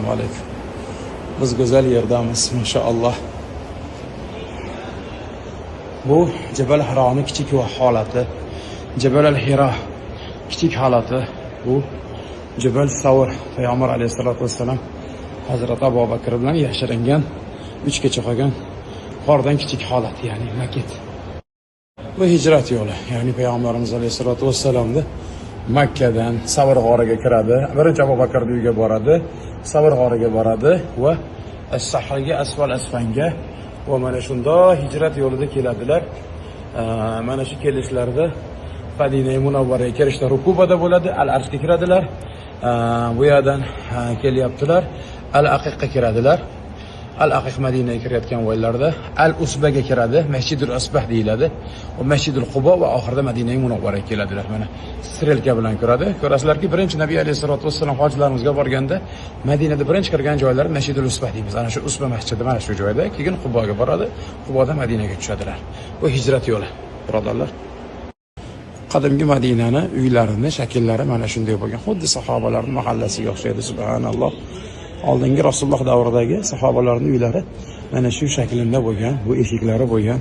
Assalomu alaykum. Biz go'zal yerdamiz, maşallah. Bu Jabal Hironi kichik holati, Jabal al-Hira kichik holati, bu Jabal Savr Payg'ambar alayhisolatu vassalam Hazrat Abu Bakr bilan yashiringan 3 kecha qolgan qordan kichik holat, ya'ni maket. Bu hijrat yo'li, ya'ni Payg'ambarimiz alayhisolatu vassalamni Makkadan Savr g'origa kiradi. Birinchi Abu Bakr uyiga boradi, Savr g'origa boradi va as-Sahraga asfal asfanga va mana shunda hijrat yo'lida keladilar. Mana shu kelishlarda Madina Munawvaraga kirishda rukubada bo'ladi, Al-Arshga kiradilar. Bu yerdan kelyaptilar, Al-Aqiqqa kiradilar. Al-Aqiq Madinaga kirayotgan vaqtlarda Al-Usbaga kiradi, Masjidul Asbah deyiladi. Va Masjidul Qubo va oxirida Madina Munawvaraga keladilar. Mana strelka bilan ko'radi. Ko'rasizlarki, birinchi Nabiy alayhisolatu vassalam hojilarimizga borganda Madinada birinchi kirgan joylari Masjidul Usbah deymiz. Ana shu Usba masjidi mana shu joyda, keyin Quboga boradi, Qubodan Madinaga tushadilar. Bu hijrat yo'li, birodarlar. Qadimgi Madinani uylarini shakllari mana shunday bo'lgan. Xuddi sahobalarning mahallasiga o'xshaydi, subhanalloh. Oldingi Rasululloh davridagi sahobalarning uylari mana shu shaklda bo'lgan, bu eshiklari bo'lgan.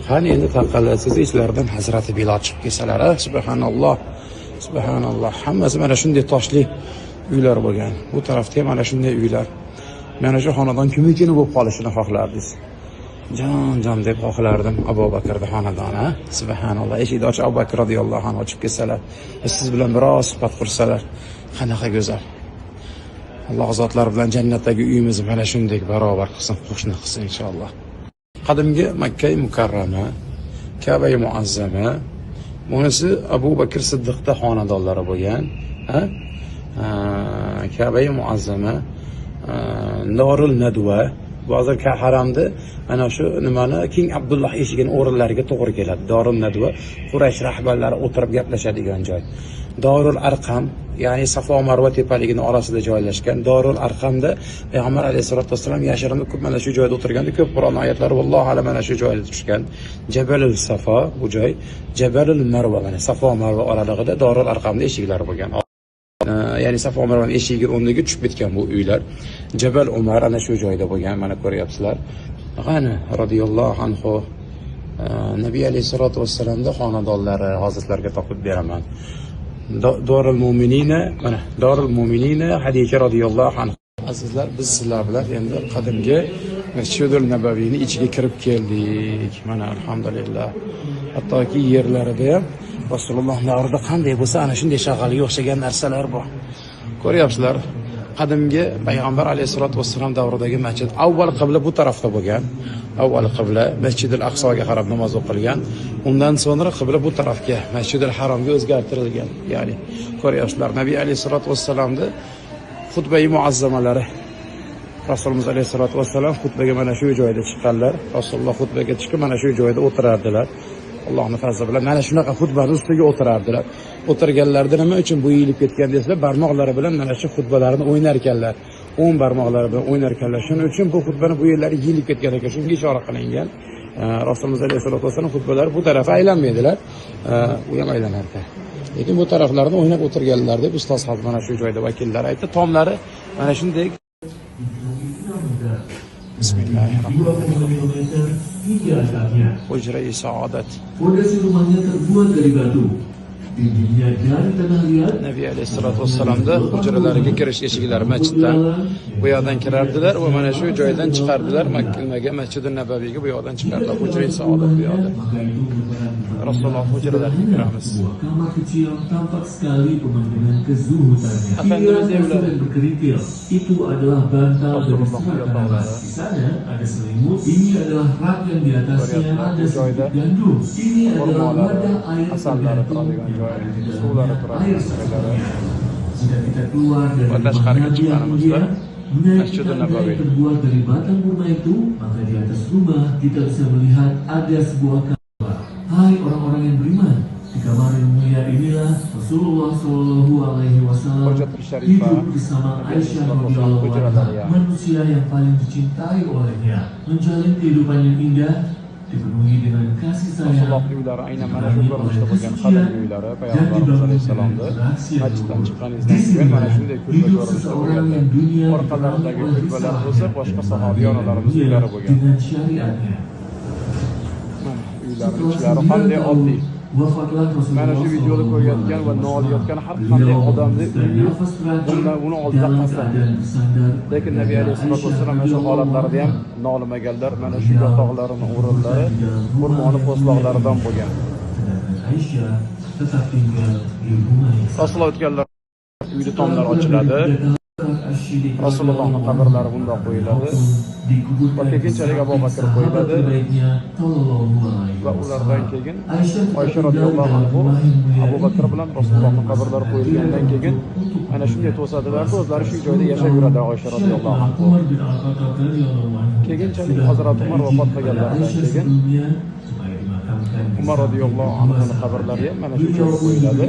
Qani endi taqalasiz ichlaridan Hazrati Bilol chiqib kelsalar, subhanalloh. Subhanalloh. Hammasi mana shunday toshli uylar bo'lgan. Bu tarafda ham mana shunday uylar. Mana shu xonadon kimnikini bo'lib qolishini xohlardingiz? Jon deb xohlardim Abu Bakrning xonadoni. Subhanalloh. Eshikni ochib Abu Bakr radhiyallohu anhu ochib kelsalar, siz bilan biroz suhbat qursalar, qanaqa go'zal. Alloh zotlari bilan jannatdagi uyimiz mana shunday barobar qilsin, qo'shni qilsin inshaalloh. Qadimgi Makka mukarrama, Ka'ba muazzama, bunisi Abu Bakr Siddiqda xonadonlari bo'lgan, Ka'ba muazzama, Norul Nadwa, hozir haramda mana shu nimani King Abdulloh eshigining o'rinlariga to'g'ri keladi. Dorul Nadwa Quraysh rahbarlari o'tirib gaplashadigan joy. Dorul Arqam, ya'ni Safo Marva tepaligining orasida joylashgan. Dorul Arqamda Payg'ambar alayhisolatu vasallam yashirinib ko'p mana shu joyda o'tirganda ko'p Qur'on oyatlari vallohu alam mana shu joyda tushgan. Jabalul Safo bu joy, Jabalul Marva mana Safo Marva oralig'ida Dorul Arqamda eshiklari bo'lgan. Ya'ni Safo Marvaning eshigi o'rniga tushib ketgan bu uylar. Jabal Umar ana shu joyda bo'lgan, mana ko'ryapsizlar. G'ani radhiyallohu anhu Nabiy alayhisolatu vasallamning xonadonlari hozirlarga topib beraman. Dorul Mu'minina, mana Dorul Mu'minina Hadicha radhiyallohu anha. Azizlar, biz sizlar bilan endi qadimgi Masjidul Nabaviyning ichiga kirib keldik. Mana alhamdulillah. Hattoki yerlarida ham Rasululloh davrida qanday bo'lsa ana shunday shag'alga o'xshagan narsalar bor. Ko'ryapsizlar, qadimgi Payg'ambar alayhisolatu vassalam davridagi masjid avval qibla bu tarafda bo'lgan. Avval qibla Masjidul Aqsoga qarab namoz o'qilgan. Undan so'ngra qibla bu tarafga, Masjidul Haromga o'zgartirilgan. Ya'ni ko'ryapsizlar, Nabiy alayhisolatu vassalamning xutbai muazzamalari. Rasululloh alayhisolatu vassalam xutbaga mana shu joyda chiqqanlar. Rasululloh xutbaga chiqib mana shu joyda o'tirardilar. Allohning fazli bilan mana shunaqa xutbaning ustiga o'tirardilar. O'tirganlarida nima uchun bu yeyilib ketgan deslar, barmoqlari bilan mana shu xutbalarni o'ynar ekanlar. 10 barmoqlari bilan o'ynar ekanlar. Shuning uchun bu xutbani bu yerlari yeyilib ketgan ekan. Shunga ishora qilingan. Rasululloh alayhisolatu vasallam xutbalari bu tarafi aylanmaydilar. U ham aylanardi. Lekin bu taraflarni o'ynab o'tirganlar deb ustoz ham mana shu joyda vakillari aytdi. Tomlari mana shunday. Bismillahirrahmanirrahim. Hujra-i Sa'adat. Fondasi rumahnya terbuat dari batu. Tingginya dari tanah liat. Nabiy alayhisolatu vassalamda hujralariga kirish eshiklari masjiddan bu yoqdan kirardilar va mana shu joydan chiqardilar. Makkaga, Masjidun Nabaviyga bu yoqdan chiqardilar. Hujra-i Sa'adat bu yoqda. Rasululloh hujralariga kiramiz. Kamar kecil tampak sekali pemandangan kezuhutannya. Efendimiz evlari. Berkerikil. Itu adalah bantal dari serat tanaman. Di sana ada selimut. Ini adalah rak yang di atasnya ada sedikit gandum. Ini adalah wadah air tergantung air sebenarnya. Jika kita keluar dari rumah Nabi yang mulia, menaiki tangga yang terbuat dari batang kurma itu, maka di atas rumah kita bisa melihat ada sebuah kamar. Hai orang-orang yang beriman, di kamar yang mulia inilah Rasulullah Shallallahu Alaihi Wasallam hidup bersama Aisyah radhiyallahu anha, manusia yang paling dicintai olehnya, menjalin kehidupan yang indah dipenuhi dengan kasih sayang, Rasululloh uylari aynan mana shu ko'rinishda bo'lgan qadimgi uylari Payg'ambarimiz alayhissalomni masjiddan chiqqaningizdan keyin mana shunday kulba ko'rinishda bo'lganlar. Orqalaridagi kulbalar bo'lsa boshqa sahobiy onalarimiz uylari bo'lgan. dengan syariatnya. Uylarning ichlari qanday oddiy. Wafatlah Rasulullah Mana shu videoda ko'rayotgan va nolayotgan har qanday odamni uyi bundan uni oldida qasam. Lekin Nabiy alayhissalatu vassalam mana shu holatlarda ham nolimaganlar. Mana shu yotoqlarining o'rinlari xurmoni po'stloqlaridan bo'lgan. Aisyah tetap tinggal di rumah yang Rasululloh o'tganlar uyda tomlar ochiladi. Rasulullohning qabrlari bundoq qo'yiladi. Va keyinchalik Abu Bakr qo'yiladi. Va ulardan keyin Oysha radhiyallohu anhu Abu Bakr bilan Rasulullohning qabrlari qo'yilgandan keyin ana shunday to'sadilar, o'zlari shu joyda yashab yuradi Oysha radhiyallohu anhu. Keyinchalik Hazrat Umar vafot qilganlaridan keyin Umar radhiyallohu anhuning qabrlari ham mana shu joyga qo'yiladi.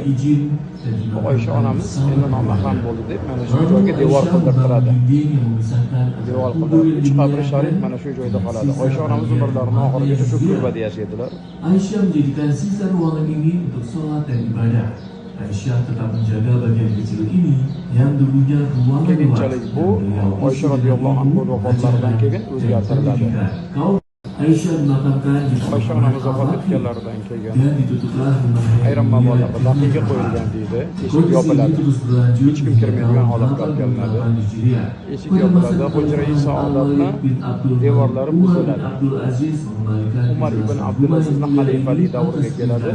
Oysha onamiz endi nomahram bo'ldi deb mana shu joyga devor qildirtiradi. Devor qildirib, uch qabri sharif mana shu joyda qoladi. Oysha onamiz umrlarining oxirigacha shu kulbada yashaydilar. Aisyah menjadikan sisa ruangan ini untuk sholat dan ibadah. Aisyah tetap menjaga bagian kecil ini yang dulunya ruangan Keyinchalik bu Oysha radhiyallohu anhu vafotlaridan keyin o'zgartiriladi. Aisyah dimakamkan di Oysha onamiz vafot etganlaridan keyin dan ditutuplah rumahnya. ayrim ma'lumotlarda laqiga qo'yilgan deydi. Eshik yopiladi. Hech kim kirmaydigan holatga olib kelinadi. Eshik yopiladi. Hujra-i saodatni devorlari buziladi. Umar ibn Abdulazizning xalifalik davriga keladi.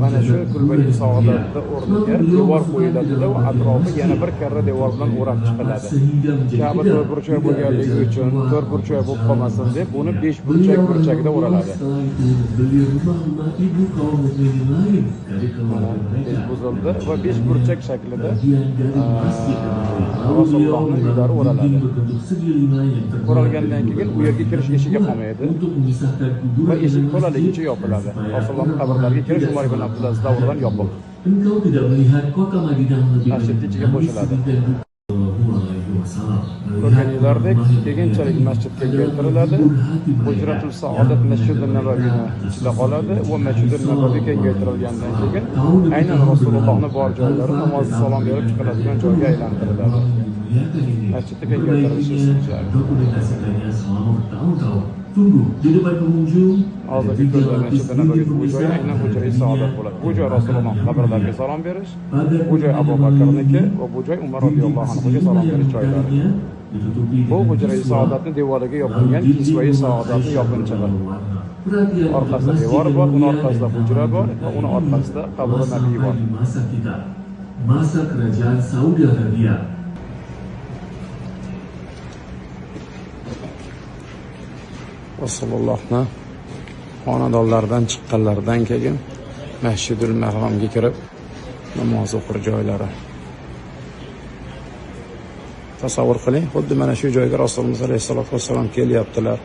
Mana shu kulba-i saodatda o'rniga devor qo'yiladi-da, va atrofi yana bir karra devor bilan o'rab chiqiladi. Ka'ba to'rtburchak bo'lganligi uchun to'rtburchak bo'lib qolmasin deb buni 5 burchak burchagida o'raladi. Buzildi va 5 burchak shaklida Rasulullohning uylari o'raladi. O'ralgandan keyin u yerga kirish eshigi qolmaydi va eshik to'laligicha yopiladi. Rasulullohning qabrlariga kirish Umar ibn Abdulaziz davridan yopiq. Engkau tidak melihat kota Madinah lebih Masjid ichiga qo'shiladi. Ko'rganingizdek, keyinchalik masjid kengaytiriladi. Hujratul Saodat Masjidun Nabaviyning ichida qoladi va Masjidun Nabaviy kengaytirilgandan keyin aynan Rasulullohning bor joylari namoz salom berib chiqiladigan joyga aylantiriladi. Masjidni kengaytirilishi istijari. Dokumentasikannya selama bertahun-tahun. Tunggu di depan pengunjung. Hozirgi ko'zlar Masjidun Nabaviy bu joy aynan Hujra-i Saodat bo'ladi. Bu joy Rasululloh qabrlariga salom berish, bu joy Abu Bakrniki va bu joy Umar radhiyallohu anhuga salom berish joylari. Bu Hujra-i Saodatning devoriga yopilgan Kisva-i Saodatning yopinchig'i. Orqasida devor bor, uni orqasida hujra bor va uni orqasida qabri Nabiy bor. Masa kerajaan Saudi Arabia. Rasulullohni xonadonlaridan chiqqanlaridan keyin Masjidul Marhamga kirib namoz o'qir joylari. Tasavvur qiling, xuddi mana shu joyga Rasululloh alayhisolatu vassalom kelyaptilar.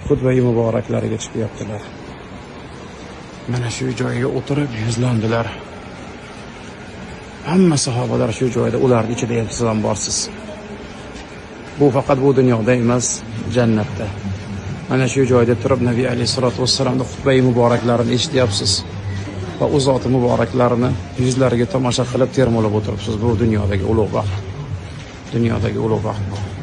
Xutba-i muboraklariga chiqyaptilar. Mana shu joyga o'tirib yuzlandilar. Hamma sahobalar shu joyda, ularning ichida ham siz ham borsiz. Bu faqat bu dunyoda emas, jannatda. Mana shu joyda turib Nabiy alayhisolatu vassalomning xutba-i muboraklarini eshityapsiz va u zot muboraklarini yuzlariga tomosha qilib termilib o'tiribsiz. Bu dunyodagi ulug' baxt. Dunyodagi ulug' baxt.